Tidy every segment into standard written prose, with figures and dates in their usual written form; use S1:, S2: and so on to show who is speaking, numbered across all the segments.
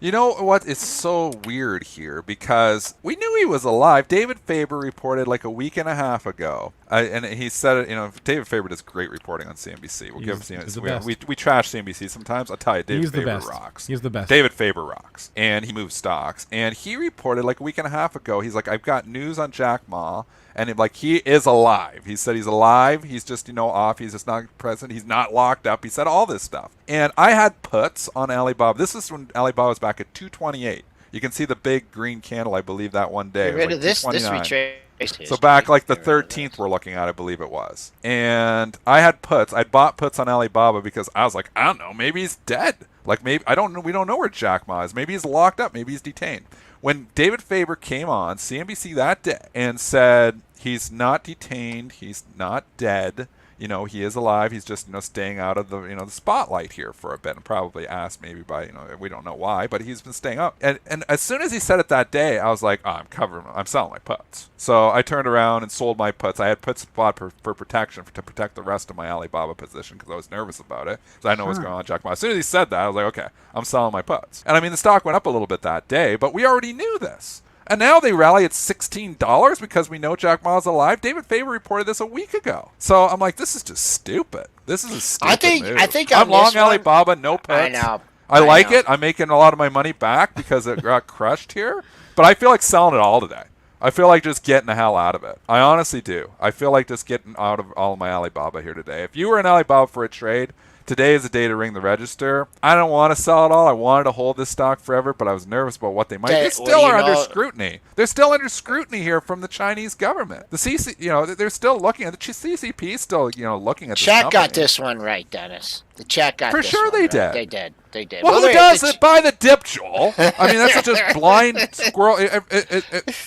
S1: You know what is so weird here? Because we knew he was alive. David Faber reported like a week and a half ago, and he said it. David Faber does great reporting on CNBC. We'll give
S2: He's the
S1: CNBC.
S2: best.
S1: We trash CNBC sometimes. I'll tell you, David
S2: He's the
S1: Faber
S2: best.
S1: rocks.
S2: He's the best.
S1: David Faber rocks, and he moves stocks. And he reported like a week and a half ago. He's like, I've got news on Jack Ma. And like he is alive. He said he's alive. He's just off. He's just not present. He's not locked up. He said all this stuff. And I had puts on Alibaba. This is when Alibaba was back at 228. You can see the big green candle. I believe that one day.
S3: Get rid of this. This
S1: 229.
S3: retraced history.
S1: So back like the 13th we're looking at, I believe it was. And I had puts. I bought puts on Alibaba because I was like, I don't know, maybe he's dead. Like maybe I don't know. We don't know where Jack Ma is. Maybe he's locked up. Maybe he's detained. When David Faber came on CNBC that day and said he's not detained, he's not dead. He is alive. He's just, staying out of the, the spotlight here for a bit, and probably asked maybe by, we don't know why, but he's been staying up. And as soon as he said it that day, I was like, oh, I'm selling my puts. So I turned around and sold my puts. I had puts bought for protection, to protect the rest of my Alibaba position because I was nervous about it. So I know what's going on with Jack Ma. As soon as he said that, I was like, okay, I'm selling my puts. And I mean, the stock went up a little bit that day, but we already knew this. And now they rally at $16 because we know Jack Ma's alive. David Faber reported this a week ago. So I'm like, this is just stupid. This is a stupid move.
S3: I think
S1: I'm long Alibaba, no puts.
S3: I know.
S1: I like it. I'm making a lot of my money back because it got crushed here. But I feel like selling it all today. I feel like just getting the hell out of it. I honestly do. I feel like just getting out of all of my Alibaba here today. If you were in Alibaba for a trade, today is the day to ring the register. I don't want to sell it all. I wanted to hold this stock forever, but I was nervous about what they might. They still are under scrutiny. They're still under scrutiny here from the Chinese government. The they're still looking at the CCP. Still, looking at. The
S3: chat got this one right, Dennis. The chat got
S1: for
S3: this
S1: sure.
S3: One
S1: They
S3: right.
S1: did.
S3: They did.
S1: Well, who does it? Buy the dip, Joel. I mean, that's just blind squirrel.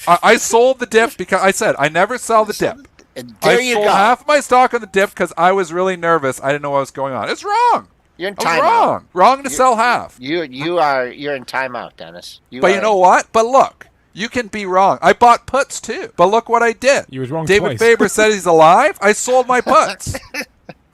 S1: I sold the dip because I said I never sell the dip. I sold half my stock on the dip because I was really nervous. I didn't know what was going on. It's wrong.
S3: You're in
S1: timeout. Wrong. Wrong to sell half.
S3: You're in timeout, Dennis.
S1: But you know what? But look, you can be wrong. I bought puts too. But look what I did.
S2: You was wrong
S1: David
S2: twice.
S1: Faber said he's alive. I sold my puts.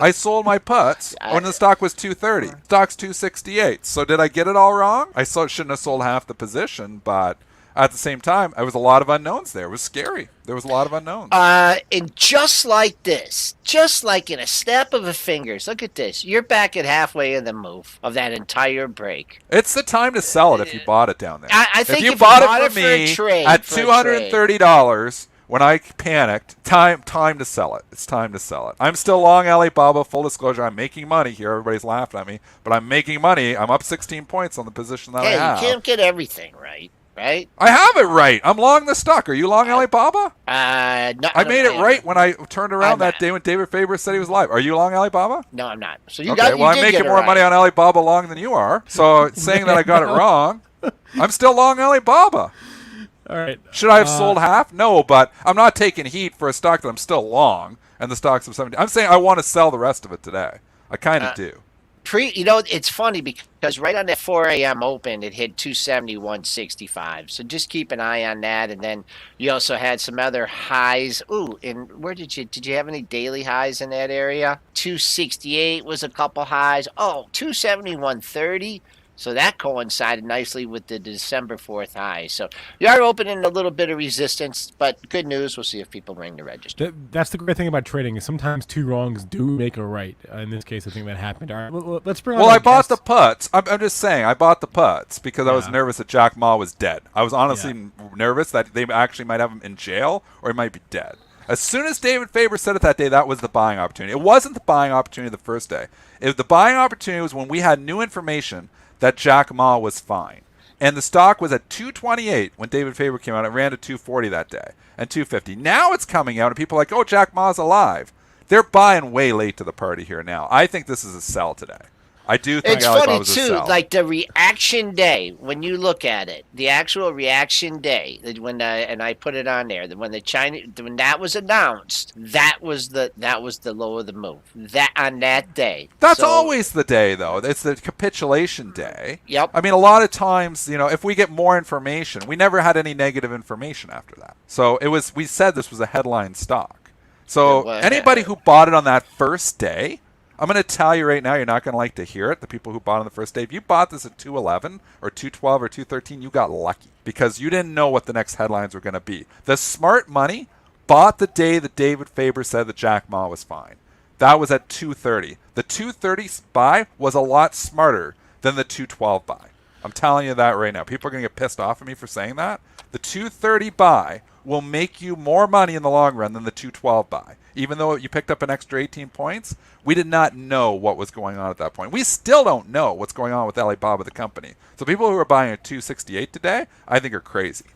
S1: I sold my puts when the stock was 230. Stock's 268. So did I get it all wrong? I shouldn't have sold half the position, but at the same time, there was a lot of unknowns there. It was scary. There was a lot of unknowns.
S3: And just like this, just like in a snap of a fingers, look at this. You're back at halfway in the move of that entire break.
S1: It's the time to sell it if you bought it down there.
S3: I think
S1: if you bought it from
S3: me
S1: at $230 when I panicked, time to sell it. It's time to sell it. I'm still long Alibaba. Full disclosure, I'm making money here. Everybody's laughing at me, but I'm making money. I'm up 16 points on the position that I have.
S3: You can't get everything right. Right?
S1: I have it right. I'm long the stock. Are you long Alibaba?
S3: No,
S1: I made it right when I turned around that day when David Faber said he was live. Are you long Alibaba?
S3: No, I'm not. So
S1: I'm making more money on Alibaba long than you are. So saying that I got it wrong, I'm still long Alibaba.
S2: All right.
S1: Should I have sold half? No, but I'm not taking heat for a stock that I'm still long, and the stock's of 70. I'm saying I want to sell the rest of it today. I kind of do.
S3: It's funny because right on that 4 a.m. open, it hit 271.65. So just keep an eye on that. And then you also had some other highs. Ooh, and where did you have any daily highs in that area? 268 was a couple highs. Oh, 271.30. So that coincided nicely with the December 4th high. So you are opening a little bit of resistance, but good news. We'll see if people ring the register.
S2: That's the great thing about trading is sometimes two wrongs do make a right. In this case, I think that happened. All right, let's bring on.
S1: Well, I bought the puts. I'm just saying, I bought the puts because I was nervous that Jack Ma was dead. I was honestly nervous that they actually might have him in jail or he might be dead. As soon as David Faber said it that day, that was the buying opportunity. It wasn't the buying opportunity the first day. The buying opportunity was when we had new information that Jack Ma was fine. And the stock was at 228 when David Faber came out. It ran to 240 that day and 250. Now it's coming out and people are like, oh, Jack Ma's alive. They're buying way late to the party here now. I think this is a sell today. I do think
S3: it's funny
S1: was
S3: too,
S1: a sell.
S3: like the reaction day when you look at it, the actual reaction day when and I put it on there when that was announced, that was the low of the move that on that day.
S1: That's always the day though. It's the capitulation day.
S3: Yep.
S1: I mean, a lot of times, if we get more information, we never had any negative information after that. So we said this was a headline stock. So anybody who bought it on that first day, I'm going to tell you right now, you're not going to like to hear it. The people who bought on the first day, if you bought this at 211 or 212 or 213, you got lucky because you didn't know what the next headlines were going to be. The smart money bought the day that David Faber said that Jack Ma was fine. That was at 230. The 230 buy was a lot smarter than the 212 buy. I'm telling you that right now. People are going to get pissed off at me for saying that. The 230 buy will make you more money in the long run than the 212 buy. Even though you picked up an extra 18 points, we did not know what was going on at that point. We still don't know what's going on with Alibaba, the company. So people who are buying at 268 today, I think are crazy.